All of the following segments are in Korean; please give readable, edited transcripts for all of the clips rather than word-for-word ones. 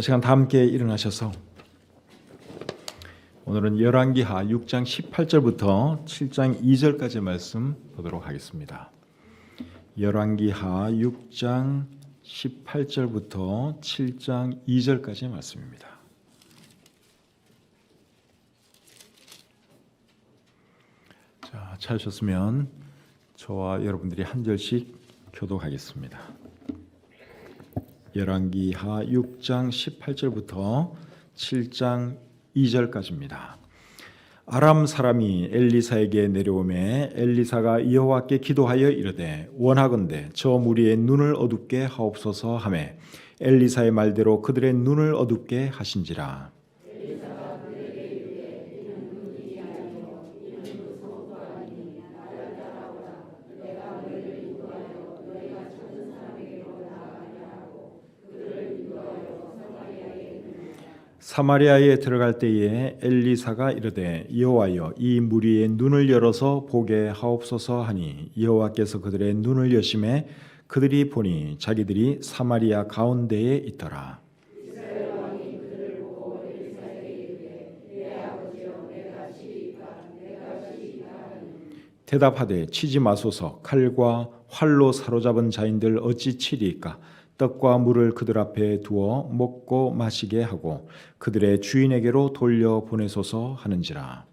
시간 다 함께 일어나셔서 오늘은 열왕기하 6장 18절부터 7장 2절까지 말씀 보도록 하겠습니다. 열왕기하 6장 18절부터 7장 2절까지 말씀입니다. 자, 찾으셨으면 저와 여러분들이 한 절씩 교독하겠습니다. 열왕기하 6장 18절부터 7장 2절까지입니다. 아람 사람이 엘리사에게 내려오매 엘리사가 여호와께 기도하여 이르되 원하건대 저 무리의 눈을 어둡게 하옵소서 하매 엘리사의 말대로 그들의 눈을 어둡게 하신지라. 사마리아에 들어갈 때에 엘리사가 이르되 여호와여 이 무리의 눈을 열어서 보게 하옵소서 하니 여호와께서 그들의 눈을 여심해 그들이 보니 자기들이 사마리아 가운데에 있더라. 대답하되 치지 마소서. 칼과 활로 사로잡은 자인들 어찌 치리이까. 떡과 물을 그들 앞에 두어 먹고 마시게 하고 그들의 주인에게로 돌려 보내소서 하는지라.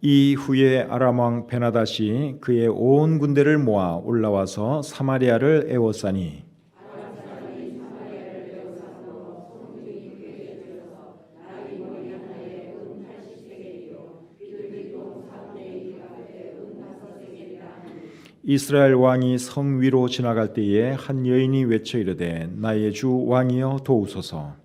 이후에 아람 왕 베나닷이 그의 온 군대를 모아 올라와서 사마리아를 에워싸니 이스라엘 왕이 성 위로 지나갈 때에 한 여인이 외쳐 이르되 나의 주 왕이여 도우소서.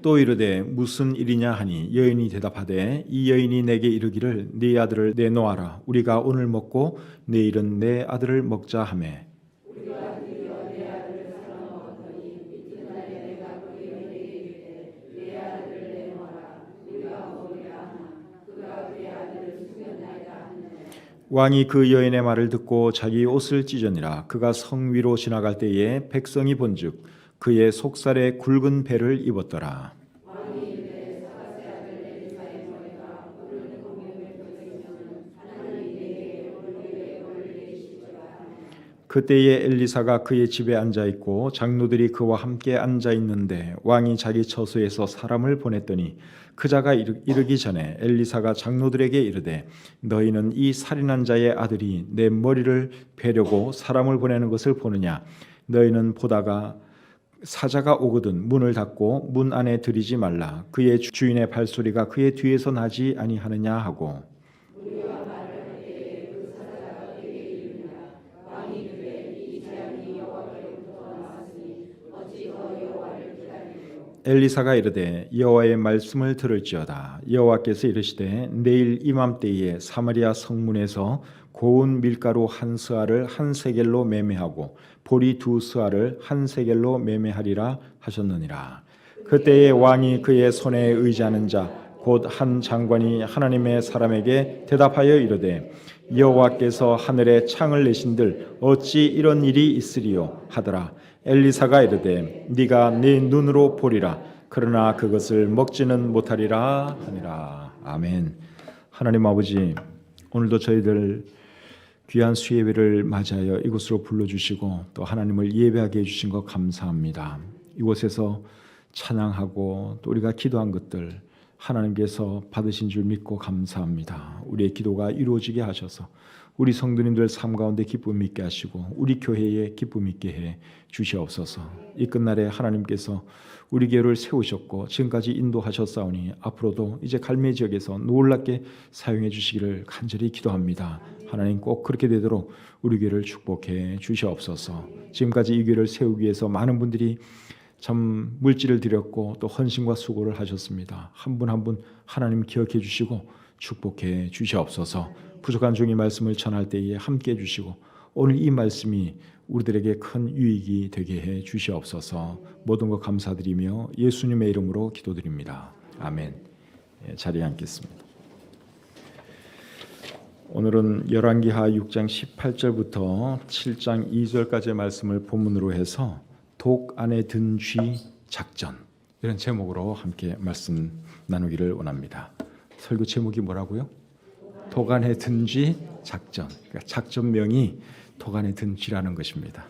또 이르되 무슨 일이냐 하니 여인이 대답하되 이 여인이 내게 이르기를 네 아들을 내놓아라. 우리가 오늘 먹고 내일은 내 아들을 먹자 하매 왕이 그 여인의 말을 듣고 자기 옷을 찢으니라. 그가 성 위로 지나갈 때에 백성이 본즉 그의 속살에 굵은 배를 입었더라. 그때에 엘리사가 그의 집에 앉아 있고 장로들이 그와 함께 앉아 있는데 왕이 자기 처소에서 사람을 보냈더니 그 자가 이르기 전에 엘리사가 장로들에게 이르되 너희는 이 살인한 자의 아들이 내 머리를 베려고 사람을 보내는 것을 보느냐. 너희는 보다가 사자가 오거든 문을 닫고 문 안에 들이지 말라. 그의 주인의 발소리가 그의 뒤에서 나지 아니하느냐 하고 엘리사가 이르되 여호와의 말씀을 들을지어다. 여호와께서 이르시되 내일 이맘때에 사마리아 성문에서 고운 밀가루 한 스아를 한 세겔로 매매하고 보리 두 스아를 한 세겔로 매매하리라 하셨느니라. 그때에 왕이 그의 손에 의지하는 자 곧 한 장관이 하나님의 사람에게 대답하여 이르되 여호와께서 하늘에 창을 내신들 어찌 이런 일이 있으리요 하더라. 엘리사가 이르되 네가 네 눈으로 보리라. 그러나 그것을 먹지는 못하리라 하니라. 아멘. 하나님 아버지, 오늘도 저희들 귀한 수예배를 맞이하여 이곳으로 불러주시고 또 하나님을 예배하게 해주신 것 감사합니다. 이곳에서 찬양하고 또 우리가 기도한 것들 하나님께서 받으신 줄 믿고 감사합니다. 우리의 기도가 이루어지게 하셔서 우리 성도님들 삶 가운데 기쁨 있게 하시고 우리 교회에 기쁨 있게 해 주시옵소서. 이 끝날에 하나님께서 우리 교회를 세우셨고 지금까지 인도하셨사오니 앞으로도 이제 갈매 지역에서 놀랍게 사용해 주시기를 간절히 기도합니다. 하나님 꼭 그렇게 되도록 우리 교회를 축복해 주시옵소서. 지금까지 이 교회를 세우기 위해서 많은 분들이 참 물질을 드렸고 또 헌신과 수고를 하셨습니다. 한 분 한 분 하나님 기억해 주시고 축복해 주시옵소서. 부족한 종이 말씀을 전할 때에 함께해 주시고 오늘 이 말씀이 우리들에게 큰 유익이 되게 해 주시옵소서. 모든 것 감사드리며 예수님의 이름으로 기도드립니다. 아멘. 자리에 앉겠습니다. 오늘은 열왕기하 6장 18절부터 7장 2절까지의 말씀을 본문으로 해서 독 안에 든 쥐 작전, 이런 제목으로 함께 말씀 나누기를 원합니다. 설교 제목이 뭐라고요? 독 안에 든 쥐 작전. 그러니까 작전명이 독 안에 든 쥐라는 것입니다.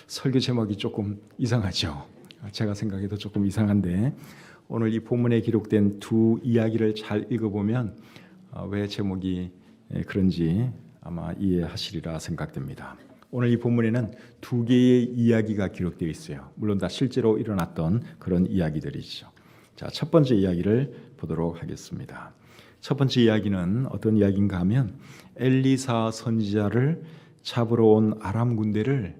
설교 제목이 조금 이상하죠. 제가 생각해도 조금 이상한데 오늘 이 본문에 기록된 두 이야기를 잘 읽어보면 왜 제목이 그런지 아마 이해하시리라 생각됩니다. 오늘 이 본문에는 두 개의 이야기가 기록되어 있어요. 물론 다 실제로 일어났던 그런 이야기들이죠. 자, 첫 번째 이야기를 보도록 하겠습니다. 첫 번째 이야기는 어떤 이야기인가 하면 엘리사 선지자를 잡으러 온 아람 군대를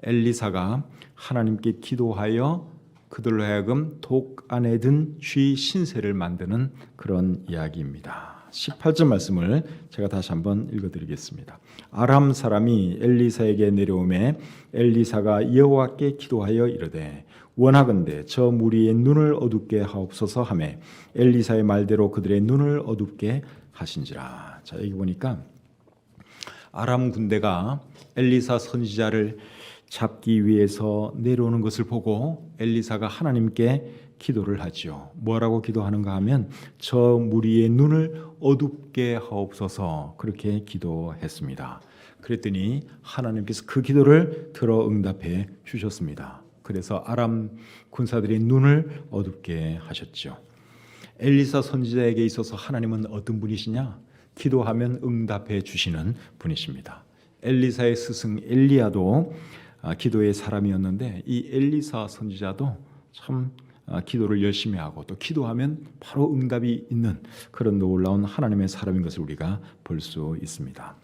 엘리사가 하나님께 기도하여 그들로 하여금 독 안에 든 쥐 신세를 만드는 그런 이야기입니다. 18절 말씀을 제가 다시 한번 읽어드리겠습니다. 아람 사람이 엘리사에게 내려오매 엘리사가 여호와께 기도하여 이르되 원하건대 저 무리의 눈을 어둡게 하옵소서 하매 엘리사의 말대로 그들의 눈을 어둡게 하신지라. 자, 여기 보니까 아람 군대가 엘리사 선지자를 잡기 위해서 내려오는 것을 보고 엘리사가 하나님께 기도를 하죠. 뭐라고 기도하는가 하면 저 무리의 눈을 어둡게 하옵소서, 그렇게 기도했습니다. 그랬더니 하나님께서 그 기도를 들어 응답해 주셨습니다. 그래서 아람 군사들의 눈을 어둡게 하셨죠. 엘리사 선지자에게 있어서 하나님은 어떤 분이시냐? 기도하면 응답해 주시는 분이십니다. 엘리사의 스승 엘리야도 기도의 사람이었는데 이 엘리사 선지자도 참 기도를 열심히 하고 또 기도하면 바로 응답이 있는 그런 놀라운 하나님의 사람인 것을 우리가 볼 수 있습니다.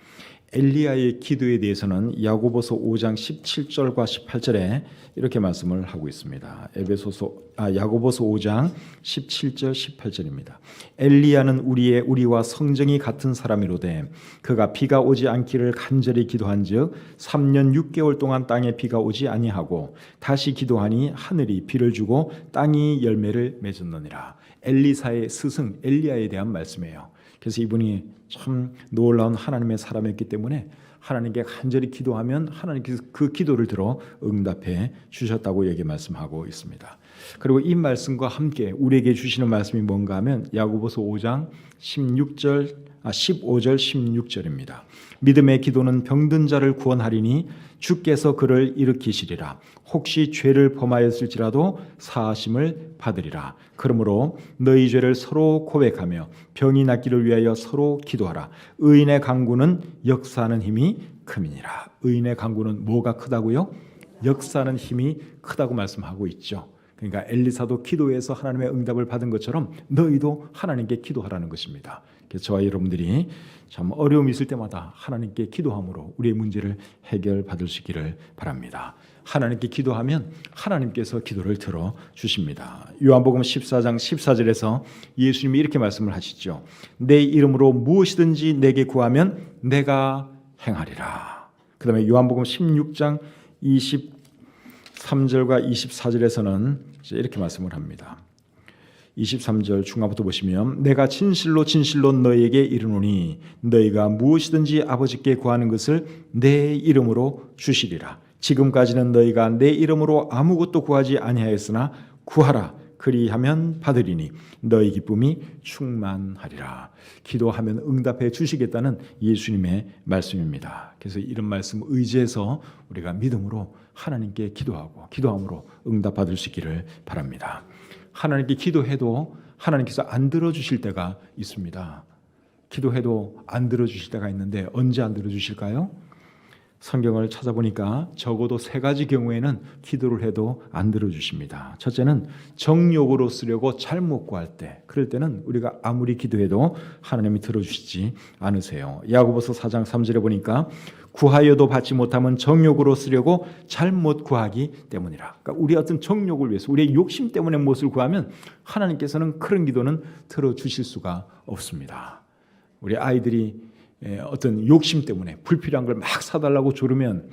엘리야의 기도에 대해서는 야고보서 5장 17절과 18절에 이렇게 말씀을 하고 있습니다. 야고보서 5장 17절 18절입니다. 엘리야는 우리와 성정이 같은 사람이로되 그가 비가 오지 않기를 간절히 기도한즉 3년 6개월 동안 땅에 비가 오지 아니하고 다시 기도하니 하늘이 비를 주고 땅이 열매를 맺었느니라. 엘리사의 스승 엘리야에 대한 말씀이에요. 그래서 이분이 참 놀라운 하나님의 사람이었기 때문에 하나님께 간절히 기도하면 하나님께서 그 기도를 들어 응답해 주셨다고 여기 말씀하고 있습니다. 그리고 이 말씀과 함께 우리에게 주시는 말씀이 뭔가 하면 야고보서 5장 15절 16절입니다. 믿음의 기도는 병든 자를 구원하리니 주께서 그를 일으키시리라. 혹시 죄를 범하였을지라도 사하심을 받으리라. 그러므로 너희 죄를 서로 고백하며 병이 낫기를 위하여 서로 기도하라. 의인의 간구는 역사하는 힘이 큼이니라. 의인의 간구는 뭐가 크다고요? 역사하는 힘이 크다고 말씀하고 있죠. 그러니까 엘리사도 기도해서 하나님의 응답을 받은 것처럼 너희도 하나님께 기도하라는 것입니다. 그래서 저와 여러분들이 참 어려움이 있을 때마다 하나님께 기도함으로 우리의 문제를 해결받을 수 있기를 바랍니다. 하나님께 기도하면 하나님께서 기도를 들어주십니다. 요한복음 14장 14절에서 예수님이 이렇게 말씀을 하시죠. 내 이름으로 무엇이든지 내게 구하면 내가 행하리라. 그 다음에 요한복음 16장 23절과 24절에서는 이렇게 말씀을 합니다. 23절 중간부터 보시면 내가 진실로 진실로 너희에게 이르노니 너희가 무엇이든지 아버지께 구하는 것을 내 이름으로 주시리라. 지금까지는 너희가 내 이름으로 아무것도 구하지 아니하였으나 구하라. 그리하면 받으리니 너희 기쁨이 충만하리라. 기도하면 응답해 주시겠다는 예수님의 말씀입니다. 그래서 이런 말씀 의지해서 우리가 믿음으로 하나님께 기도함으로 응답받을 수 있기를 바랍니다. 하나님께 기도해도 하나님께서 안 들어주실 때가 있습니다. 기도해도 안 들어주실 때가 있는데 언제 안 들어주실까요? 성경을 찾아보니까 적어도 세 가지 경우에는 기도를 해도 안 들어주십니다. 첫째는 정욕으로 쓰려고 잘못 구할 때, 그럴 때는 우리가 아무리 기도해도 하나님이 들어주시지 않으세요. 야고보서 4장 3절에 보니까 구하여도 받지 못하면 정욕으로 쓰려고 잘못 구하기 때문이라. 그러니까 우리 어떤 정욕을 위해서 우리의 욕심 때문에 무엇을 구하면 하나님께서는 그런 기도는 들어주실 수가 없습니다. 우리 아이들이 어떤 욕심 때문에 불필요한 걸 막 사달라고 조르면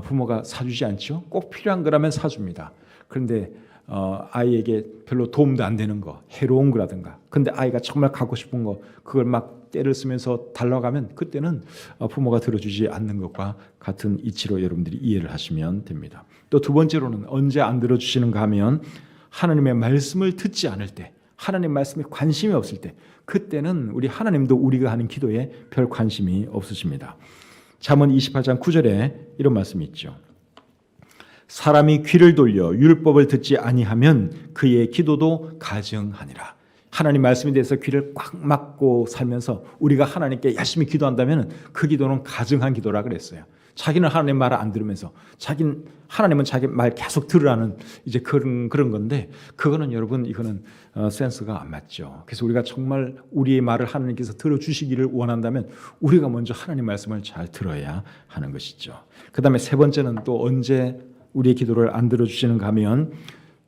부모가 사주지 않죠. 꼭 필요한 거라면 사줍니다. 그런데 아이에게 별로 도움도 안 되는 거, 해로운 거라든가, 근데 아이가 정말 갖고 싶은 거 그걸 막 떼를 쓰면서 달라고 하면 그때는 부모가 들어주지 않는 것과 같은 이치로 여러분들이 이해를 하시면 됩니다. 또 두 번째로는 언제 안 들어주시는가 하면 하나님의 말씀을 듣지 않을 때, 하나님 말씀에 관심이 없을 때, 그때는 우리 하나님도 우리가 하는 기도에 별 관심이 없으십니다. 잠언 28장 9절에 이런 말씀이 있죠. 사람이 귀를 돌려 율법을 듣지 아니하면 그의 기도도 가증하니라. 하나님 말씀에 대해서 귀를 꽉 막고 살면서 우리가 하나님께 열심히 기도한다면 그 기도는 가증한 기도라 그랬어요. 자기는 하나님 말을 안 들으면서 하나님은 자기 말 계속 들으라는 이제 그런 건데, 그거는 여러분 이거는 센스가 안 맞죠. 그래서 우리가 정말 우리의 말을 하나님께서 들어주시기를 원한다면 우리가 먼저 하나님 말씀을 잘 들어야 하는 것이죠. 그 다음에 세 번째는 또 언제 우리의 기도를 안 들어주시는가 하면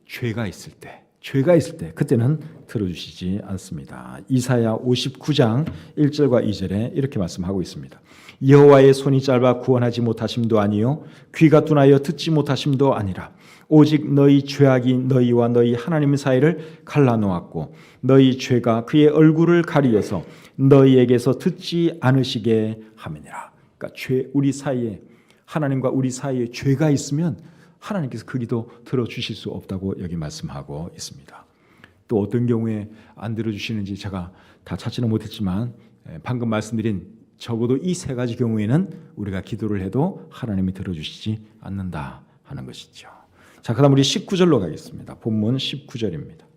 죄가 있을 때 그때는 들어주시지 않습니다. 이사야 59장 1절과 2절에 이렇게 말씀하고 있습니다. 여호와의 손이 짧아 구원하지 못하심도 아니요 귀가 둔하여 듣지 못하심도 아니라 오직 너희 죄악이 너희와 너희 하나님 사이를 갈라놓았고 너희 죄가 그의 얼굴을 가리어서 너희에게서 듣지 않으시게 함이니라. 그러니까 우리 사이에, 하나님과 우리 사이에 죄가 있으면 하나님께서 그 기도 들어주실 수 없다고 여기 말씀하고 있습니다. 또 어떤 경우에 안 들어주시는지 제가 다 찾지는 못했지만 방금 말씀드린 적어도 이 세 가지 경우에는 우리가 기도를 해도 하나님이 들어주시지 않는다 하는 것이죠. 자, 그다음 우리 19절로 가겠습니다. 본문 19절입니다.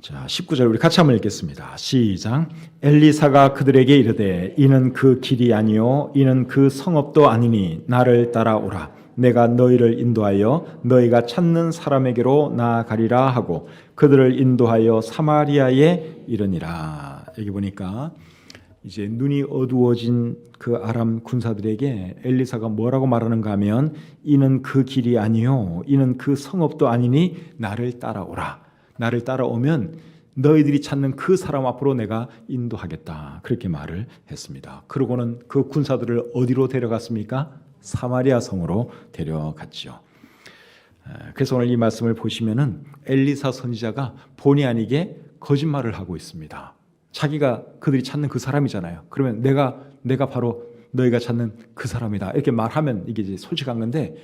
자, 19절 우리 같이 한번 읽겠습니다. 시작. 엘리사가 그들에게 이르되 이는 그 길이 아니요 이는 그 성읍도 아니니 나를 따라오라. 내가 너희를 인도하여 너희가 찾는 사람에게로 나아가리라 하고 그들을 인도하여 사마리아에 이르니라. 여기 보니까 이제 눈이 어두워진 그 아람 군사들에게 엘리사가 뭐라고 말하는가 하면 이는 그 길이 아니요 이는 그 성읍도 아니니 나를 따라오라. 나를 따라오면 너희들이 찾는 그 사람 앞으로 내가 인도하겠다. 그렇게 말을 했습니다. 그러고는 그 군사들을 어디로 데려갔습니까? 사마리아 성으로 데려갔죠. 그래서 오늘 이 말씀을 보시면은 엘리사 선지자가 본의 아니게 거짓말을 하고 있습니다. 자기가 그들이 찾는 그 사람이잖아요. 그러면 내가 바로 너희가 찾는 그 사람이다. 이렇게 말하면 이게 이제 솔직한 건데,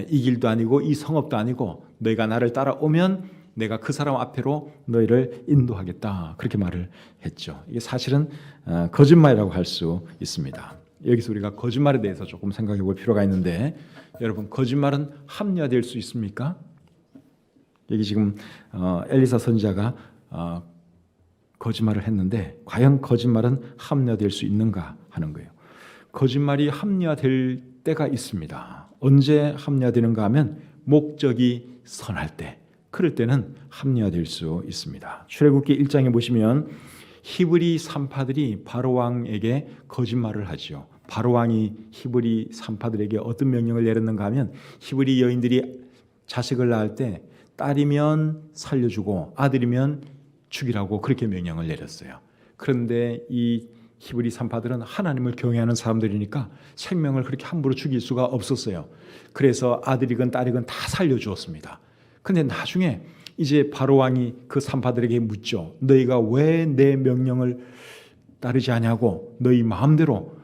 이 길도 아니고 이 성읍도 아니고 너희가 나를 따라오면 내가 그 사람 앞으로 너희를 인도하겠다. 그렇게 말을 했죠. 이게 사실은 거짓말이라고 할 수 있습니다. 여기서 우리가 거짓말에 대해서 조금 생각해 볼 필요가 있는데, 여러분 거짓말은 합리화될 수 있습니까? 여기 지금 엘리사 선지자가 거짓말을 했는데 과연 거짓말은 합리화될 수 있는가 하는 거예요. 거짓말이 합리화될 때가 있습니다. 언제 합리화되는가 하면 목적이 선할 때, 그럴 때는 합리화될 수 있습니다. 출애굽기 1장에 보시면 히브리 산파들이 바로왕에게 거짓말을 하죠. 바로왕이 히브리 산파들에게 어떤 명령을 내렸는가 하면 히브리 여인들이 자식을 낳을 때 딸이면 살려주고 아들이면 죽이라고 그렇게 명령을 내렸어요. 그런데 이 히브리 산파들은 하나님을 경외하는 사람들이니까 생명을 그렇게 함부로 죽일 수가 없었어요. 그래서 아들이건 딸이건 다 살려주었습니다. 근데 나중에 이제 바로왕이 그 산파들에게 묻죠. 너희가 왜 내 명령을 따르지 않냐고 너희 마음대로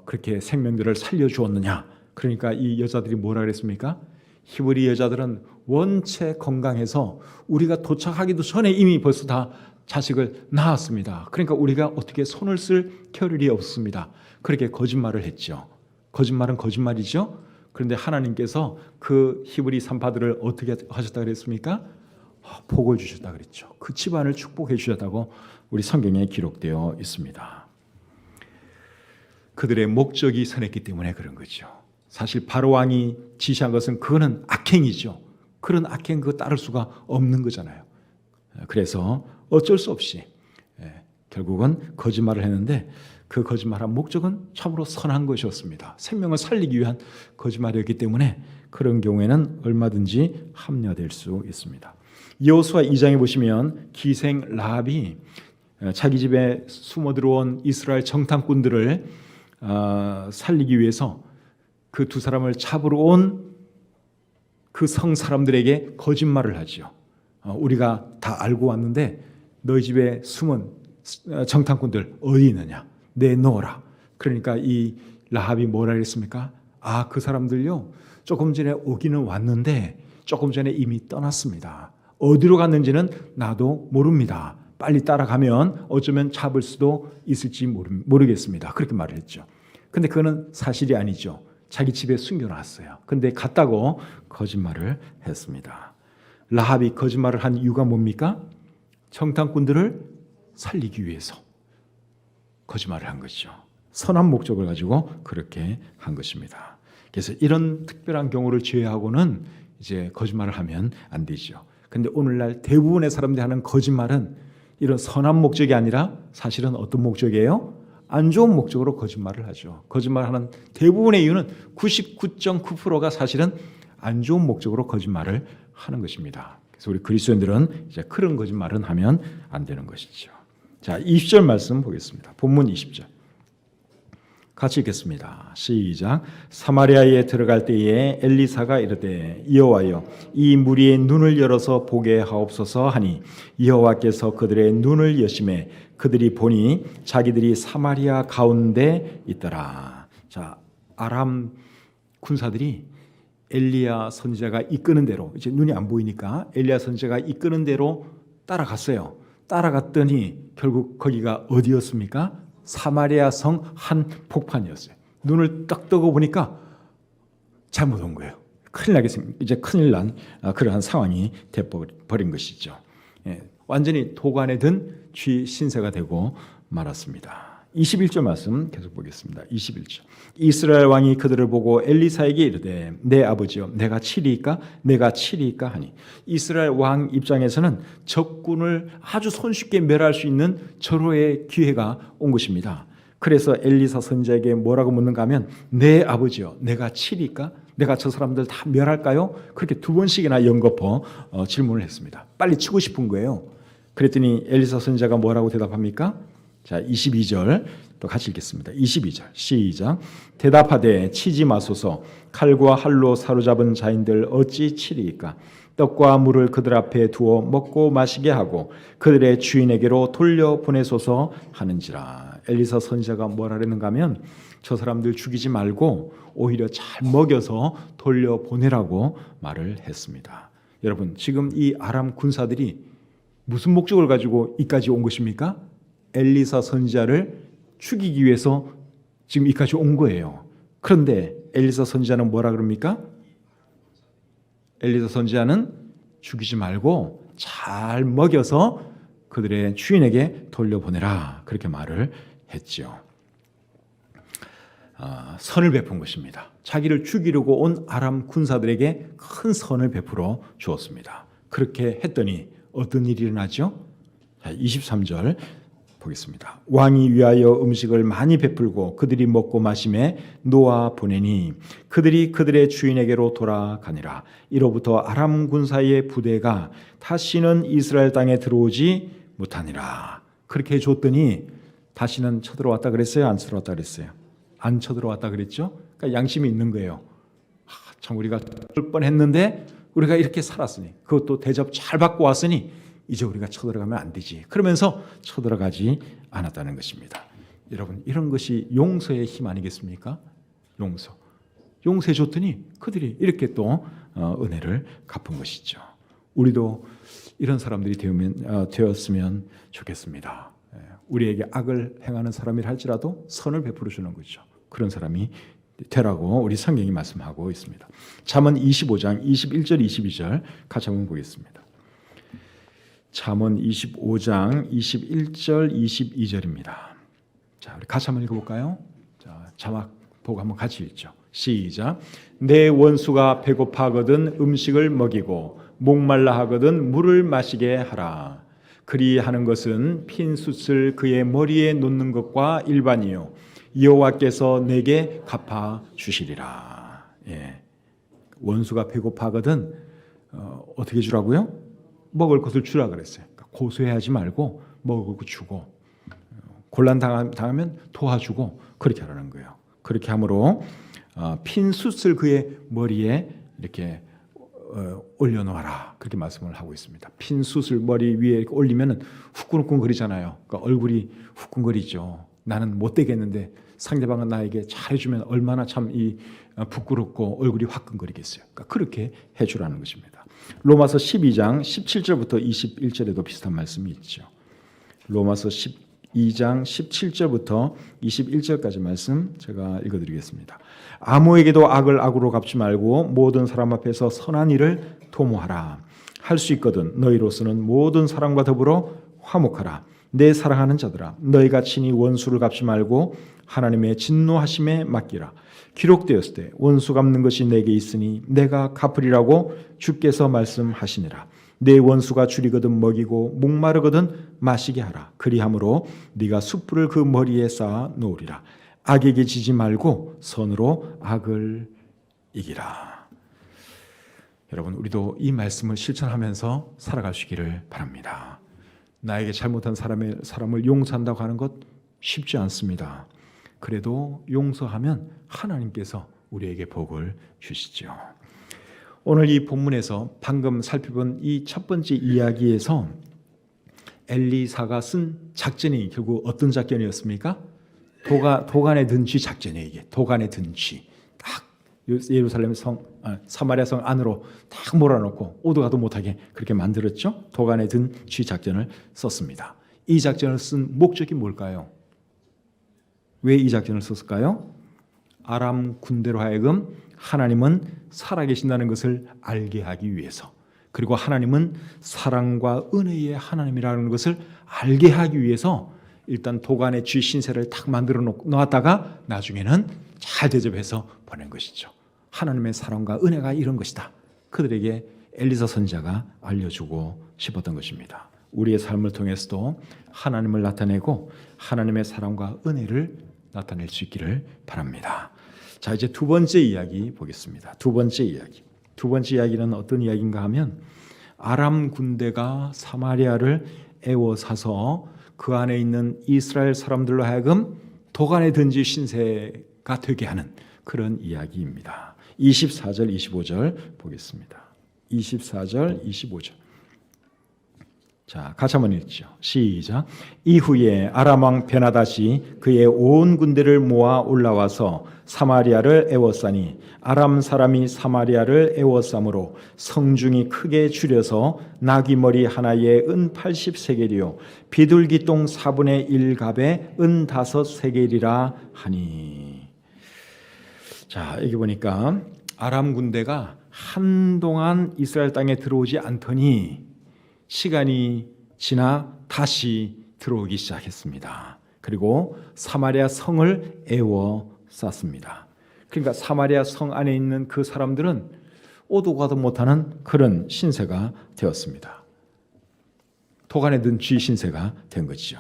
그렇게 생명들을 살려주었느냐. 그러니까 이 여자들이 뭐라 그랬습니까? 히브리 여자들은 원체 건강해서 우리가 도착하기도 전에 이미 벌써 다 자식을 낳았습니다. 그러니까 우리가 어떻게 손을 쓸 겨를이 없습니다. 그렇게 거짓말을 했죠. 거짓말은 거짓말이죠. 그런데 하나님께서 그 히브리 산파들을 어떻게 하셨다 그랬습니까? 복을 주셨다 그랬죠. 그 집안을 축복해 주셨다고 우리 성경에 기록되어 있습니다. 그들의 목적이 선했기 때문에 그런 거죠. 사실 바로왕이 지시한 것은 그거는 악행이죠. 그런 악행 그거 따를 수가 없는 거잖아요. 그래서 어쩔 수 없이 결국은 거짓말을 했는데 그 거짓말한 목적은 참으로 선한 것이었습니다. 생명을 살리기 위한 거짓말이었기 때문에 그런 경우에는 얼마든지 합리화될 수 있습니다. 여호수아 2장에 보시면 기생 라합이 자기 집에 숨어 들어온 이스라엘 정탐꾼들을 살리기 위해서 그 두 사람을 잡으러 온 그 성 사람들에게 거짓말을 하죠. 우리가 다 알고 왔는데 너희 집에 숨은 정탐꾼들 어디 있느냐? 내놓으라. 그러니까 이 라합이 뭐라 그랬습니까? 그 사람들요 조금 전에 오기는 왔는데 조금 전에 이미 떠났습니다. 어디로 갔는지는 나도 모릅니다. 빨리 따라가면 어쩌면 잡을 수도 있을지 모르겠습니다. 그렇게 말을 했죠. 근데 그거는 사실이 아니죠. 자기 집에 숨겨놨어요. 근데 갔다고 거짓말을 했습니다. 라합이 거짓말을 한 이유가 뭡니까? 정탐꾼들을 살리기 위해서 거짓말을 한 것이죠. 선한 목적을 가지고 그렇게 한 것입니다. 그래서 이런 특별한 경우를 제외하고는 이제 거짓말을 하면 안 되죠. 근데 오늘날 대부분의 사람들이 하는 거짓말은 이런 선한 목적이 아니라 사실은 어떤 목적이에요? 안 좋은 목적으로 거짓말을 하죠. 거짓말하는 대부분의 이유는 99.9%가 사실은 안 좋은 목적으로 거짓말을 하는 것입니다. 그래서 우리 그리스도인들은 이제 그런 거짓말은 하면 안 되는 것이죠. 자, 20절 말씀 보겠습니다. 본문 20절. 같이 읽겠습니다. 시작. 사마리아에 들어갈 때에 엘리사가 이르되 여호와여 이 무리의 눈을 열어서 보게 하옵소서 하니 여호와께서 그들의 눈을 여심해 그들이 보니 자기들이 사마리아 가운데 있더라. 자, 아람 군사들이 엘리야 선지자가 이끄는 대로 이제 눈이 안 보이니까 엘리야 선지자가 이끄는 대로 따라갔어요. 따라갔더니 결국 거기가 어디였습니까? 사마리아 성 한 폭판이었어요. 눈을 딱 뜨고 보니까 잘못 온 거예요. 큰일 나겠습니다. 이제 큰일 난 그러한 상황이 돼버린 것이죠. 완전히 도관에 든 쥐 신세가 되고 말았습니다. 21절 말씀 계속 보겠습니다. 21절. 이스라엘 왕이 그들을 보고 엘리사에게 이르되 내 아버지여 내가 치리이까 내가 치리이까 하니 이스라엘 왕 입장에서는 적군을 아주 손쉽게 멸할 수 있는 절호의 기회가 온 것입니다. 그래서 엘리사 선지자에게 뭐라고 묻는가 하면 내 아버지여 내가 치리이까 내가 저 사람들 다 멸할까요? 그렇게 두 번씩이나 연거푸 질문을 했습니다. 빨리 치고 싶은 거예요. 그랬더니 엘리사 선지자가 뭐라고 대답합니까? 자, 22절 또 같이 읽겠습니다. 22절 시작. 대답하되 치지 마소서 칼과 활로 사로잡은 자인들 어찌 치리이까? 떡과 물을 그들 앞에 두어 먹고 마시게 하고 그들의 주인에게로 돌려보내소서 하는지라. 엘리사 선지자가 뭐라 그랬는가 하면 저 사람들 죽이지 말고 오히려 잘 먹여서 돌려보내라고 말을 했습니다. 여러분 지금 이 아람 군사들이 무슨 목적을 가지고 이까지 온 것입니까? 엘리사 선지자를 죽이기 위해서 지금 이까지 온 거예요. 그런데 엘리사 선지자는 뭐라 그럽니까? 엘리사 선지자는 죽이지 말고 잘 먹여서 그들의 주인에게 돌려보내라 그렇게 말을 했죠. 선을 베푼 것입니다. 자기를 죽이려고 온 아람 군사들에게 큰 선을 베풀어 주었습니다. 그렇게 했더니 어떤 일이 일어나죠? 23절 보겠습니다. 왕이 위하여 음식을 많이 베풀고 그들이 먹고 마심에 놓아 보내니 그들이 그들의 주인에게로 돌아가니라. 이로부터 아람 군사의 부대가 다시는 이스라엘 땅에 들어오지 못하니라. 그렇게 해줬더니 다시는 쳐들어왔다 그랬어요? 안 쳐들어왔다 그랬어요? 안 쳐들어왔다 그랬죠? 그러니까 양심이 있는 거예요. 참 우리가 올 뻔했는데 우리가 이렇게 살았으니 그것도 대접 잘 받고 왔으니 이제 우리가 쳐들어가면 안 되지. 그러면서 쳐들어가지 않았다는 것입니다. 여러분 이런 것이 용서의 힘 아니겠습니까? 용서해 줬더니 그들이 이렇게 또 은혜를 갚은 것이죠. 우리도 이런 사람들이 되었으면 좋겠습니다. 우리에게 악을 행하는 사람이라 할지라도 선을 베풀어 주는 거죠. 그런 사람이 되라고 우리 성경이 말씀하고 있습니다. 잠언 25장 21절 22절 같이 한번 보겠습니다. 잠언 25장 21절 22절입니다. 자, 우리 같이 한번 읽어볼까요? 자, 자막 보고 한번 같이 읽죠. 시작. 내 원수가 배고파하거든 음식을 먹이고 목말라 하거든 물을 마시게 하라. 그리하는 것은 핀 숯을 그의 머리에 놓는 것과 일반이요 여호와께서 내게 갚아 주시리라. 예. 원수가 배고파하거든 어떻게 주라고요? 먹을 것을 주라 그랬어요. 그러니까 고소해하지 말고 먹고 주고, 곤란 당하면 도와주고, 그렇게 하라는 거예요. 그렇게 함으로 핀 숯을 그의 머리에 이렇게 올려놓아라, 그렇게 말씀을 하고 있습니다. 핀 숯을 머리 위에 이렇게 올리면 후끈후끈 거리잖아요. 그러니까 얼굴이 후끈거리죠. 나는 못 되겠는데 상대방은 나에게 잘해주면 얼마나 참 부끄럽고 얼굴이 화끈거리겠어요. 그러니까 그렇게 해주라는 것입니다. 로마서 12장 17절부터 21절에도 비슷한 말씀이 있죠. 로마서 12장 17절부터 21절까지 말씀 제가 읽어드리겠습니다. 아무에게도 악을 악으로 갚지 말고 모든 사람 앞에서 선한 일을 도모하라. 할 수 있거든 너희로서는 모든 사람과 더불어 화목하라. 내 사랑하는 자들아, 너희가 친히 원수를 갚지 말고 하나님의 진노하심에 맡기라. 기록되었을 때 원수 갚는 것이 내게 있으니 내가 갚으리라고 주께서 말씀하시니라. 내 원수가 줄이거든 먹이고 목마르거든 마시게 하라. 그리함으로 네가 숯불을 그 머리에 쌓아 놓으리라. 악에게 지지 말고 선으로 악을 이기라. 여러분, 우리도 이 말씀을 실천하면서 살아가시기를 바랍니다. 나에게 잘못한 사람을 용서한다고 하는 것 쉽지 않습니다. 그래도 용서하면 하나님께서 우리에게 복을 주시죠. 오늘 이 본문에서 방금 살펴본 이 첫 번째 이야기에서 엘리사가 쓴 작전이 결국 어떤 작전이었습니까? 도간에 든 쥐 작전이에요. 이게 도간에 든 쥐. 딱 예루살렘 사마리아 성 안으로 딱 몰아넣고 오도 가도 못하게 그렇게 만들었죠. 도간에 든 쥐 작전을 썼습니다. 이 작전을 쓴 목적이 뭘까요? 왜 이 작전을 썼을까요? 아람 군대로 하여금 하나님은 살아계신다는 것을 알게 하기 위해서, 그리고 하나님은 사랑과 은혜의 하나님이라는 것을 알게 하기 위해서 일단 도간의 쥐 신세를 탁 만들어 놓았다가 나중에는 잘 대접해서 보낸 것이죠. 하나님의 사랑과 은혜가 이런 것이다. 그들에게 엘리사 선지자가 알려주고 싶었던 것입니다. 우리의 삶을 통해서도 하나님을 나타내고 하나님의 사랑과 은혜를 나타낼 수 있기를 바랍니다. 자, 이제 두 번째 이야기 보겠습니다. 두 번째 이야기는 어떤 이야기인가 하면 아람 군대가 사마리아를 에워싸서 그 안에 있는 이스라엘 사람들로 하여금 도간에 든지 신세가 되게 하는 그런 이야기입니다. 24절 25절 보겠습니다. 24절 25절. 자, 같이 한번 읽죠. 시작. 이후에 아람 왕 베나닷이 그의 온 군대를 모아 올라와서 사마리아를 에워싸니 아람 사람이 사마리아를 에워싸므로 성중이 크게 줄여서 나귀 머리 하나에 은 80세겔이요 비둘기 똥 4분의 1갑에 은 5세겔이라 하니. 자, 여기 보니까 아람 군대가 한동안 이스라엘 땅에 들어오지 않더니 시간이 지나 다시 들어오기 시작했습니다. 그리고 사마리아 성을 에워쌌습니다. 그러니까 사마리아 성 안에 있는 그 사람들은 오도 가도 못하는 그런 신세가 되었습니다. 도간에 든 쥐 신세가 된 것이죠.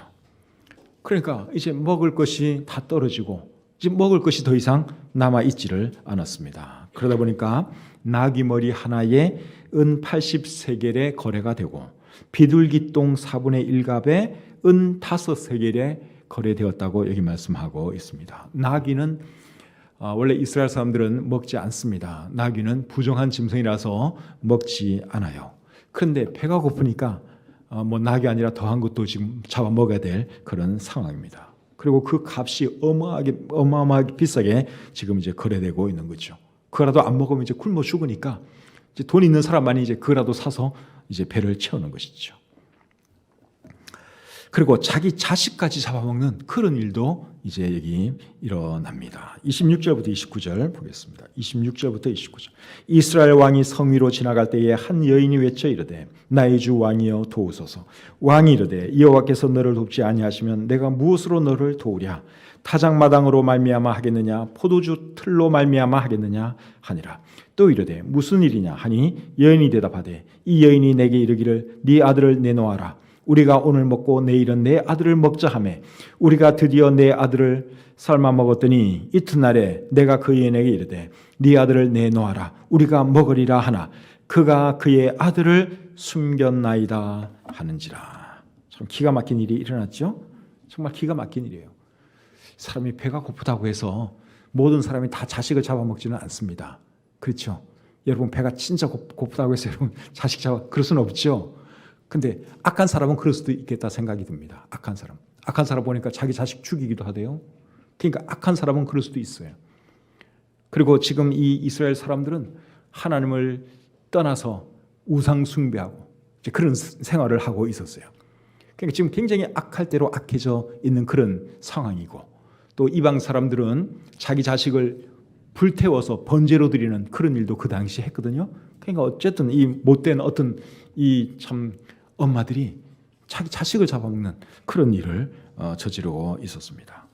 그러니까 이제 먹을 것이 다 떨어지고 이제 먹을 것이 더 이상 남아있지를 않았습니다. 그러다 보니까 나귀 머리 하나에 은 80세겔의 거래가 되고 비둘기 똥 4분의 1갑에 은 5세겔에 거래되었다고 여기 말씀하고 있습니다. 나귀는 원래 이스라엘 사람들은 먹지 않습니다. 나귀는 부정한 짐승이라서 먹지 않아요. 그런데 배가 고프니까 뭐 낙이 아니라 더한 것도 지금 잡아 먹어야 될 그런 상황입니다. 그리고 그 값이 어마어마하게 비싸게 지금 이제 거래되고 있는 거죠. 그거라도 안 먹으면 이제 굶어 죽으니까 이제 돈 있는 사람만이 이제 그거라도 사서 이제 배를 채우는 것이죠. 그리고 자기 자식까지 잡아먹는 그런 일도 이제 여기 일어납니다. 26절부터 29절 보겠습니다. 26절부터 29절. 이스라엘 왕이 성 위로 지나갈 때에 한 여인이 외쳐 이르되 나의 주 왕이여 도우소서. 왕이 이르되 여호와께서 너를 돕지 아니하시면 내가 무엇으로 너를 도우랴. 타작마당으로 말미암아 하겠느냐 포도주 틀로 말미암아 하겠느냐 하니라. 또 이르되 무슨 일이냐 하니 여인이 대답하되 이 여인이 내게 이르기를 네 아들을 내놓아라. 우리가 오늘 먹고 내일은 내 아들을 먹자 하매 우리가 드디어 내 아들을 삶아 먹었더니 이튿날에 내가 그 여인에게 이르되 네 아들을 내놓아라. 우리가 먹으리라 하나 그가 그의 아들을 숨겼나이다 하는지라. 참 기가 막힌 일이 일어났죠. 정말 기가 막힌 일이에요. 사람이 배가 고프다고 해서 모든 사람이 다 자식을 잡아먹지는 않습니다. 그렇죠? 여러분 배가 진짜 고프다고 해서 여러분 자식 그럴 수는 없죠. 근데 악한 사람은 그럴 수도 있겠다 생각이 듭니다. 악한 사람 보니까 자기 자식 죽이기도 하대요. 그러니까 악한 사람은 그럴 수도 있어요. 그리고 지금 이 이스라엘 사람들은 하나님을 떠나서 우상 숭배하고 그런 생활을 하고 있었어요. 그러니까 지금 굉장히 악할 대로 악해져 있는 그런 상황이고, 또 이방 사람들은 자기 자식을 불태워서 번제로 드리는 그런 일도 그 당시 했거든요. 그러니까 어쨌든 이 못된 어떤 이 참 엄마들이 자기 자식을 잡아먹는 그런 일을 저지르고 있었습니다.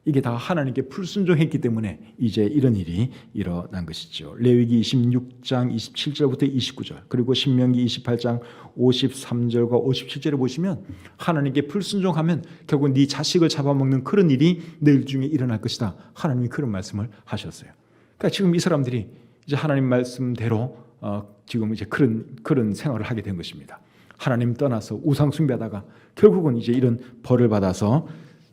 이게 다 하나님께 불순종했기 때문에 이제 이런 일이 일어난 것이죠. 레위기 26장 27절부터 29절, 그리고 신명기 28장 53절과 57절에 보시면 하나님께 불순종하면 결국 네 자식을 잡아먹는 그런 일이 너희 중에 일어날 것이다. 하나님이 그런 말씀을 하셨어요. 그러니까 지금 이 사람들이 이제 하나님 말씀대로 지금 이제 그런 생활을 하게 된 것입니다. 하나님 떠나서 우상 숭배하다가 결국은 이제 이런 벌을 받아서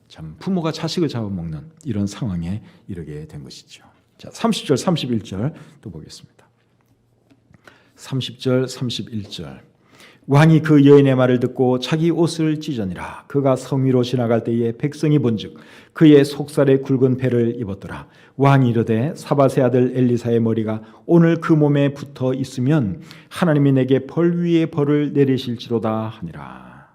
참 부모가 자식을 잡아먹는 이런 상황에 이르게 된 것이죠. 자, 30절, 31절 또 보겠습니다. 30절, 31절. 왕이 그 여인의 말을 듣고 자기 옷을 찢으니라. 그가 성 위로 지나갈 때에 백성이 본즉 그의 속살에 굵은 패를 입었더라. 왕이 이르되 사밧의 아들 엘리사의 머리가 오늘 그 몸에 붙어 있으면 하나님이 내게 벌 위에 벌을 내리실지로다 하니라.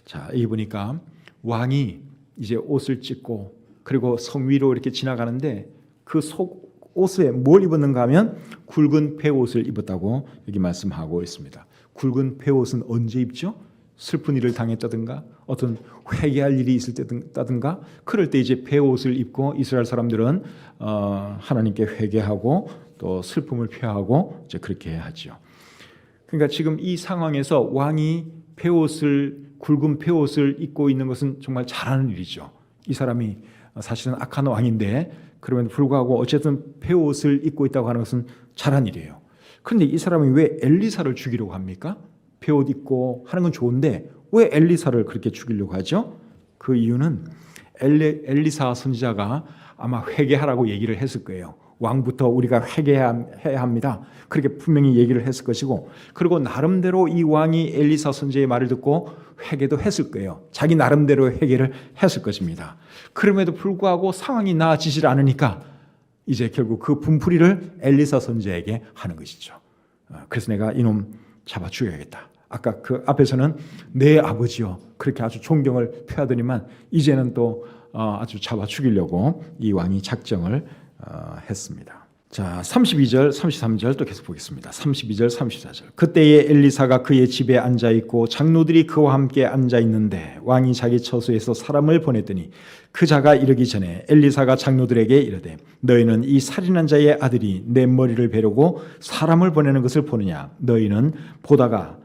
자, 여기 보니까 왕이 이제 옷을 찢고 그리고 성 위로 이렇게 지나가는데 그 속 옷에 뭘 입었는가 하면 굵은 폐옷을 입었다고 여기 말씀하고 있습니다. 굵은 폐옷은 언제 입죠? 슬픈 일을 당했다든가 어떤 회개할 일이 있을 때든가 그럴 때 이제 폐옷을 입고 이스라엘 사람들은 하나님께 회개하고 또 슬픔을 표하고 이제 그렇게 하죠. 그러니까 지금 이 상황에서 왕이 굵은 폐옷을 입고 있는 것은 정말 잘하는 일이죠. 이 사람이 사실은 악한 왕인데 그럼에도 불구하고 어쨌든 폐옷을 입고 있다고 하는 것은 잘한 일이에요. 그런데 이 사람이 왜 엘리사를 죽이려고 합니까? 폐옷 입고 하는 건 좋은데 왜 엘리사를 그렇게 죽이려고 하죠? 그 이유는 엘리사 선지자가 아마 회개하라고 얘기를 했을 거예요. 왕부터 우리가 회개해야 합니다. 그렇게 분명히 얘기를 했을 것이고, 그리고 나름대로 이 왕이 엘리사 선지자의 말을 듣고 회개도 했을 거예요. 자기 나름대로 회개를 했을 것입니다. 그럼에도 불구하고 상황이 나아지질 않으니까 이제 결국 그 분풀이를 엘리사 선지자에게 하는 것이죠. 그래서 내가 이놈 잡아 죽여야겠다. 아까 그 앞에서는 내 아버지요 그렇게 아주 존경을 표하더니만 이제는 또 아주 잡아 죽이려고 이 왕이 작정을 했습니다. 자, 32절, 33절 또 계속 보겠습니다. 32절, 34절. 그때에 엘리사가 그의 집에 앉아 있고 장로들이 그와 함께 앉아 있는데 왕이 자기 처소에서 사람을 보냈더니 그 자가 이르기 전에 엘리사가 장로들에게 이르되 너희는 이 살인한 자의 아들이 내 머리를 베려고 사람을 보내는 것을 보느냐? 너희는 보다가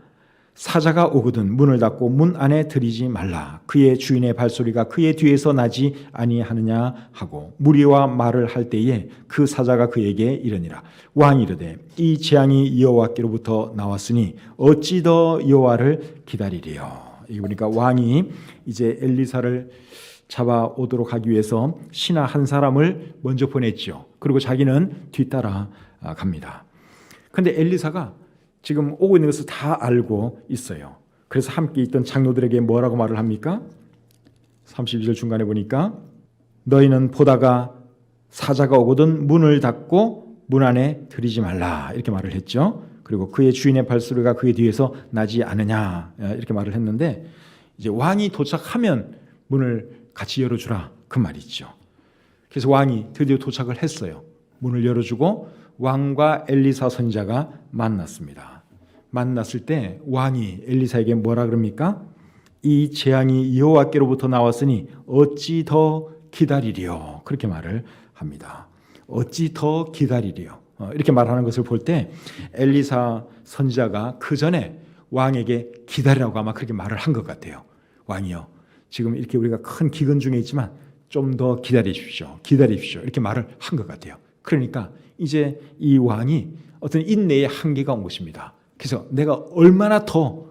사자가 오거든 문을 닫고 문 안에 들이지 말라. 그의 주인의 발소리가 그의 뒤에서 나지 아니하느냐 하고 무리와 말을 할 때에 그 사자가 그에게 이르니라. 왕이 이르되 이 재앙이 여호와께로부터 나왔으니 어찌 더 여호와를 기다리리요. 이게 보니까 왕이 이제 엘리사를 잡아오도록 하기 위해서 신하 한 사람을 먼저 보냈죠. 그리고 자기는 뒤따라 갑니다. 그런데 엘리사가 지금 오고 있는 것을 다 알고 있어요. 그래서 함께 있던 장로들에게 뭐라고 말을 합니까? 32절 중간에 보니까 너희는 보다가 사자가 오거든 문을 닫고 문 안에 들이지 말라 이렇게 말을 했죠. 그리고 그의 주인의 발소리가 그의 뒤에서 나지 않으냐 이렇게 말을 했는데 이제 왕이 도착하면 문을 같이 열어주라 그 말이죠. 그래서 왕이 드디어 도착을 했어요. 문을 열어주고 왕과 엘리사 선지자가 만났습니다. 만났을 때 왕이 엘리사에게 뭐라 그럽니까? 이 재앙이 여호와께로부터 나왔으니 어찌 더 기다리리요. 그렇게 말을 합니다. 어찌 더 기다리리요. 이렇게 말하는 것을 볼 때 엘리사 선지자가 그 전에 왕에게 기다리라고 아마 그렇게 말을 한 것 같아요. 왕이요, 지금 이렇게 우리가 큰 기근 중에 있지만 좀 더 기다리십시오. 기다리십시오. 이렇게 말을 한 것 같아요. 그러니까 이제 이 왕이 어떤 인내의 한계가 온 것입니다. 그래서 내가 얼마나 더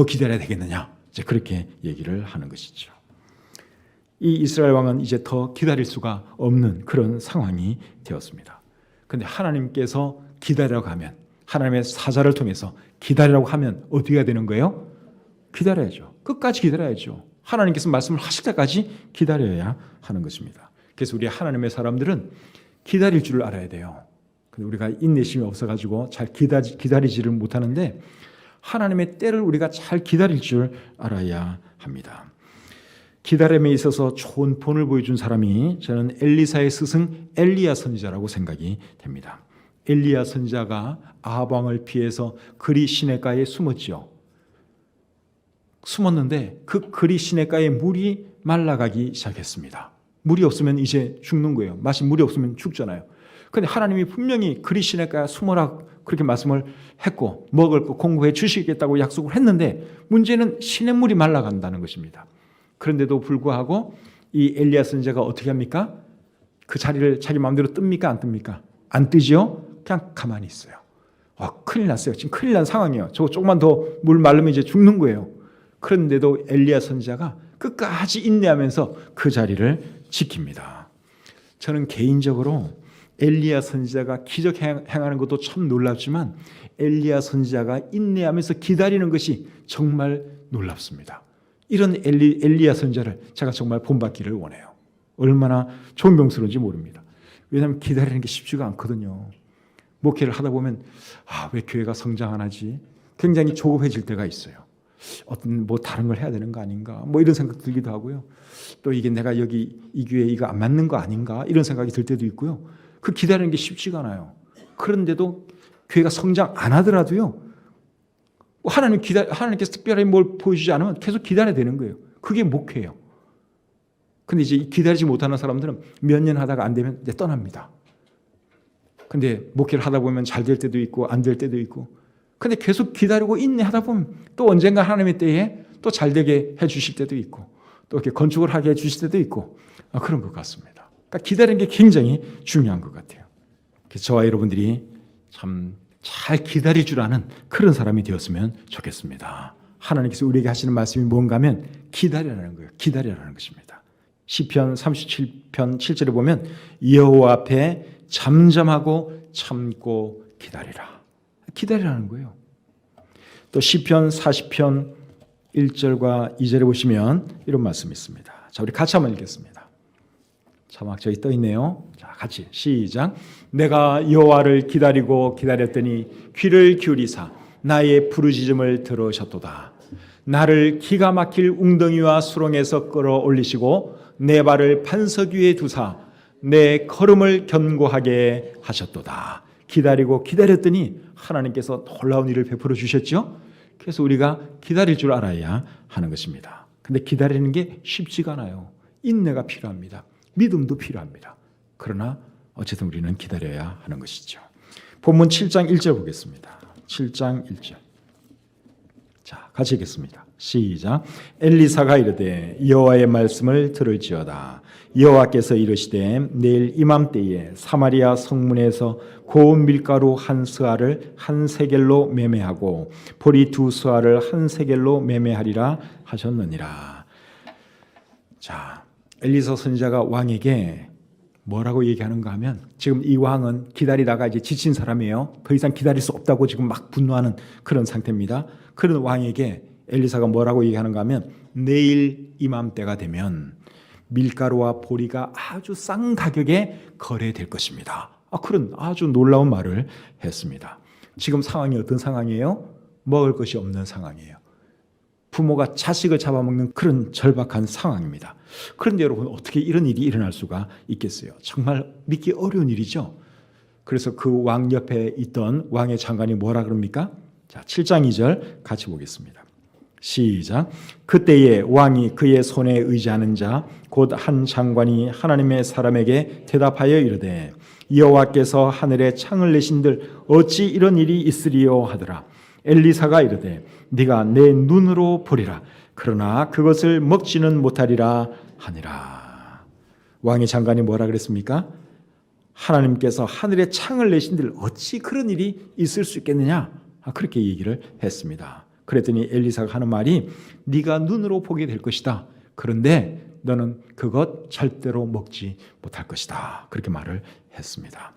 기다려야 되겠느냐. 이제 그렇게 얘기를 하는 것이죠. 이 이스라엘 왕은 이제 더 기다릴 수가 없는 그런 상황이 되었습니다. 그런데 하나님께서 기다리라고 하면, 하나님의 사자를 통해서 기다리라고 하면 어떻게 해야 되는 거예요? 기다려야죠. 끝까지 기다려야죠. 하나님께서 말씀을 하실 때까지 기다려야 하는 것입니다. 그래서 우리 하나님의 사람들은 기다릴 줄을 알아야 돼요. 근데 우리가 인내심이 없어가지고 잘 기다리지를 못하는데, 하나님의 때를 우리가 잘 기다릴 줄 알아야 합니다. 기다림에 있어서 좋은 본을 보여준 사람이 저는 엘리사의 스승 엘리야 선지자라고 생각이 됩니다. 엘리야 선지자가 아합 왕을 피해서 그리 시냇가에 숨었지요. 숨었는데 그 그리 시냇가에 물이 말라가기 시작했습니다. 물이 없으면 이제 죽는 거예요. 마신 물이 없으면 죽잖아요. 그런데 하나님이 분명히 그리 시냇가에 숨어라 그렇게 말씀을 했고 먹을 거 공급해 주시겠다고 약속을 했는데, 문제는 시냇물이 말라간다는 것입니다. 그런데도 불구하고 이 엘리야 선지자가 어떻게 합니까? 그 자리를 자기 마음대로 뜹니까? 안 뜹니까? 안 뜨지요? 그냥 가만히 있어요. 큰일 났어요. 지금 큰일 난 상황이에요. 저거 조금만 더 물 마르면 이제 죽는 거예요. 그런데도 엘리야 선지자가 끝까지 인내하면서 그 자리를 지킵니다. 저는 개인적으로 엘리야 선지자가 기적 행하는 것도 참 놀랍지만, 엘리야 선지자가 인내하면서 기다리는 것이 정말 놀랍습니다. 이런 엘리야 선지자를 제가 정말 본받기를 원해요. 얼마나 존경스러운지 모릅니다. 왜냐하면 기다리는 게 쉽지가 않거든요. 목회를 하다 보면 왜 교회가 성장 안 하지? 굉장히 조급해질 때가 있어요. 어떤 다른 걸 해야 되는 거 아닌가? 이런 생각 들기도 하고요. 또 이게 내가 여기 이 교회에 이거 안 맞는 거 아닌가? 이런 생각이 들 때도 있고요. 그 기다리는 게 쉽지가 않아요. 그런데도 교회가 성장 안 하더라도요, 하나님께서 특별히 뭘 보여주지 않으면 계속 기다려야 되는 거예요. 그게 목회예요. 근데 이제 기다리지 못하는 사람들은 몇 년 하다가 안 되면 이제 떠납니다. 근데 목회를 하다 보면 잘 될 때도 있고 안 될 때도 있고, 근데 계속 기다리고 인내하다 보면 또 언젠가 하나님의 때에 또 잘 되게 해 주실 때도 있고, 또 이렇게 건축을 하게 해 주실 때도 있고, 그런 것 같습니다. 그러니까 기다리는 게 굉장히 중요한 것 같아요. 그래서 저와 여러분들이 참 잘 기다릴 줄 아는 그런 사람이 되었으면 좋겠습니다. 하나님께서 우리에게 하시는 말씀이 뭔가 하면 기다리라는 거예요. 기다리라는 것입니다. 시편 37편 7절에 보면 여호와 앞에 잠잠하고 참고 기다리라. 기다리라는 거예요. 또 시편 40편 1절과 2절에 보시면 이런 말씀이 있습니다. 자, 우리 같이 한번 읽겠습니다. 자막 저기 떠 있네요. 자, 같이 시작. 내가 여호와를 기다리고 기다렸더니 귀를 기울이사 나의 부르짖음을 들으셨도다. 나를 기가 막힐 웅덩이와 수렁에서 끌어올리시고 내 발을 반석 위에 두사 내 걸음을 견고하게 하셨도다. 기다리고 기다렸더니 하나님께서 놀라운 일을 베풀어 주셨죠. 그래서 우리가 기다릴 줄 알아야 하는 것입니다. 근데 기다리는 게 쉽지가 않아요. 인내가 필요합니다. 믿음도 필요합니다. 그러나 어쨌든 우리는 기다려야 하는 것이죠. 본문 7장 1절 보겠습니다. 7장 1절. 자, 같이 읽겠습니다. 시작. 엘리사가 이르되 여호와의 말씀을 들을지어다. 여호와께서 이르시되 내일 이맘때에 사마리아 성문에서 고운 밀가루 한 스아를 한 세겔로 매매하고 보리 두 스아를 한 세겔로 매매하리라 하셨느니라. 자, 엘리사 선지자가 왕에게 뭐라고 얘기하는가 하면, 지금 이 왕은 기다리다가 이제 지친 사람이에요. 더 이상 기다릴 수 없다고 지금 막 분노하는 그런 상태입니다. 그런 왕에게 엘리사가 뭐라고 얘기하는가 하면, 내일 이맘때가 되면 밀가루와 보리가 아주 싼 가격에 거래될 것입니다. 그런 아주 놀라운 말을 했습니다. 지금 상황이 어떤 상황이에요? 먹을 것이 없는 상황이에요. 부모가 자식을 잡아먹는 그런 절박한 상황입니다. 그런데 여러분, 어떻게 이런 일이 일어날 수가 있겠어요? 정말 믿기 어려운 일이죠. 그래서 그 왕 옆에 있던 왕의 장관이 뭐라 그럽니까? 자, 7장 2절 같이 보겠습니다. 시작. 그때에 왕이 그의 손에 의지하는 자 곧 한 장관이 하나님의 사람에게 대답하여 이르되 여호와께서 하늘에 창을 내신들 어찌 이런 일이 있으리요 하더라. 엘리사가 이르되 네가 내 눈으로 보리라. 그러나 그것을 먹지는 못하리라 하니라. 왕의 장관이 뭐라 그랬습니까? 하나님께서 하늘에 창을 내신들 어찌 그런 일이 있을 수 있겠느냐? 그렇게 얘기를 했습니다. 그랬더니 엘리사가 하는 말이 네가 눈으로 보게 될 것이다. 그런데 너는 그것 절대로 먹지 못할 것이다. 그렇게 말을 했습니다.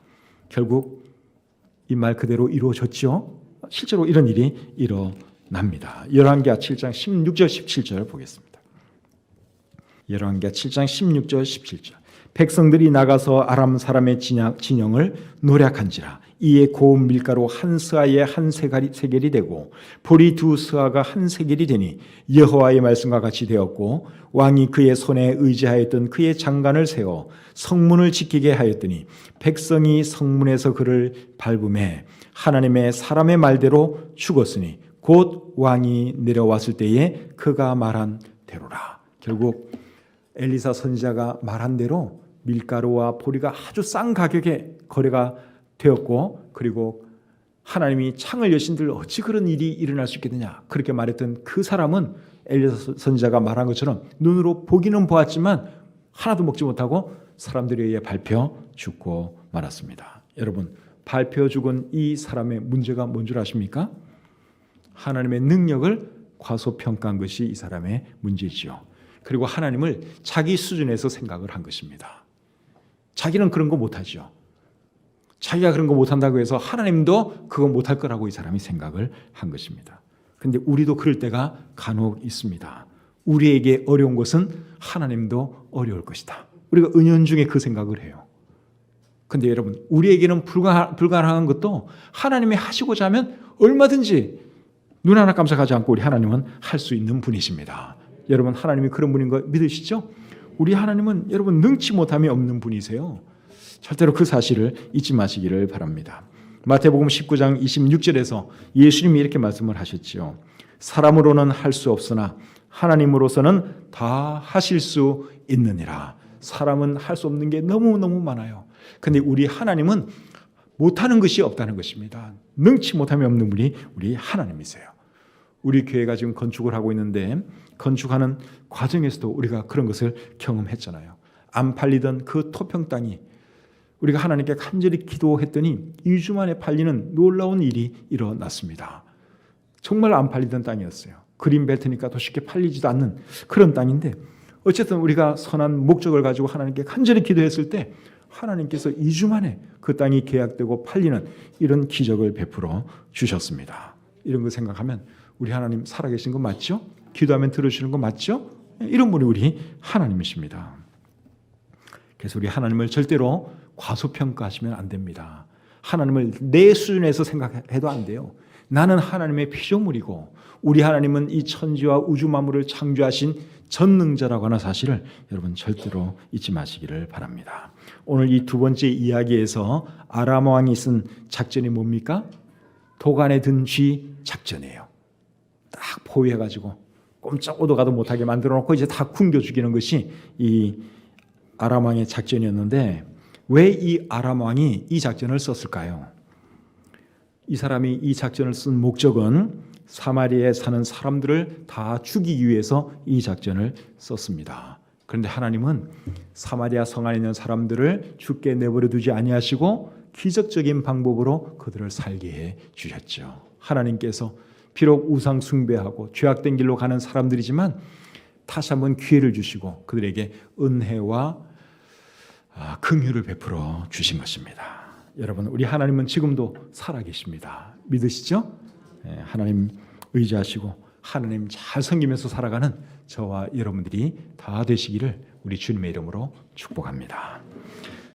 결국 이 말 그대로 이루어졌죠. 실제로 이런 일이 일어납니다. 열왕기하 7장 16절 17절 보겠습니다. 열왕기하 7장 16절 17절. 백성들이 나가서 아람 사람의 진영을 노략한지라. 이에 고운 밀가루 한 스아에 한 세겔이 되고 보리 두 스아가 한 세겔이 되니 여호와의 말씀과 같이 되었고 왕이 그의 손에 의지하였던 그의 장관을 세워 성문을 지키게 하였더니 백성이 성문에서 그를 밟음에 하나님의 사람의 말대로 죽었으니 곧 왕이 내려왔을 때에 그가 말한 대로라. 결국 엘리사 선지자가 말한 대로 밀가루와 보리가 아주 싼 가격에 거래가 되었고, 그리고 하나님이 창을 여신들 어찌 그런 일이 일어날 수 있겠느냐 그렇게 말했던 그 사람은 엘리사 선지자가 말한 것처럼 눈으로 보기는 보았지만 하나도 먹지 못하고 사람들에 의해 밟혀 죽고 말았습니다. 여러분, 밟혀 죽은 이 사람의 문제가 뭔 줄 아십니까? 하나님의 능력을 과소평가한 것이 이 사람의 문제지요. 그리고 하나님을 자기 수준에서 생각을 한 것입니다. 자기는 그런 거 못하죠. 자기가 그런 거 못한다고 해서 하나님도 그거 못할 거라고 이 사람이 생각을 한 것입니다. 그런데 우리도 그럴 때가 간혹 있습니다. 우리에게 어려운 것은 하나님도 어려울 것이다. 우리가 은연중에 그 생각을 해요. 그런데 여러분, 우리에게는 불가능한 것도 하나님이 하시고자 하면 얼마든지 눈 하나 깜짝하지 않고 우리 하나님은 할 수 있는 분이십니다. 여러분, 하나님이 그런 분인 거 믿으시죠? 우리 하나님은 여러분 능치 못함이 없는 분이세요. 절대로 그 사실을 잊지 마시기를 바랍니다. 마태복음 19장 26절에서 예수님이 이렇게 말씀을 하셨지요. 사람으로는 할 수 없으나 하나님으로서는 다 하실 수 있느니라. 사람은 할 수 없는 게 너무너무 많아요. 그런데 우리 하나님은 못하는 것이 없다는 것입니다. 능치 못함이 없는 분이 우리 하나님이세요. 우리 교회가 지금 건축을 하고 있는데 건축하는 과정에서도 우리가 그런 것을 경험했잖아요. 안 팔리던 그 토평 땅이 우리가 하나님께 간절히 기도했더니 2주 만에 팔리는 놀라운 일이 일어났습니다. 정말 안 팔리던 땅이었어요. 그린벨트니까 더 쉽게 팔리지도 않는 그런 땅인데 어쨌든 우리가 선한 목적을 가지고 하나님께 간절히 기도했을 때 하나님께서 2주 만에 그 땅이 계약되고 팔리는 이런 기적을 베풀어 주셨습니다. 이런 거 생각하면 우리 하나님 살아계신 거 맞죠? 기도하면 들어주시는 거 맞죠? 이런 분이 우리 하나님이십니다. 그래서 우리 하나님을 절대로 과소평가하시면 안 됩니다. 하나님을 내 수준에서 생각해도 안 돼요. 나는 하나님의 피조물이고 우리 하나님은 이 천지와 우주 만물을 창조하신 전능자라고 하는 사실을 여러분 절대로 잊지 마시기를 바랍니다. 오늘 이 두 번째 이야기에서 아람 왕이 쓴 작전이 뭡니까? 도간에 든 쥐 작전이에요. 딱 포위해가지고 꼼짝 오도 못하게 만들어 놓고 이제 다 굶겨 죽이는 것이 이 아람 왕의 작전이었는데 왜 이 아람 왕이 이 작전을 썼을까요? 이 사람이 이 작전을 쓴 목적은 사마리아에 사는 사람들을 다 죽이기 위해서 이 작전을 썼습니다. 그런데 하나님은 사마리아 성 안에 있는 사람들을 죽게 내버려 두지 아니하시고 기적적인 방법으로 그들을 살게 해 주셨죠. 하나님께서 비록 우상 숭배하고 죄악된 길로 가는 사람들이지만 다시 한번 기회를 주시고 그들에게 은혜와 긍휼을 베풀어 주신 것입니다. 여러분, 우리 하나님은 지금도 살아계십니다. 믿으시죠? 하나님 의지하시고 하나님 잘 섬기면서 살아가는 저와 여러분들이 다 되시기를 우리 주님의 이름으로 축복합니다.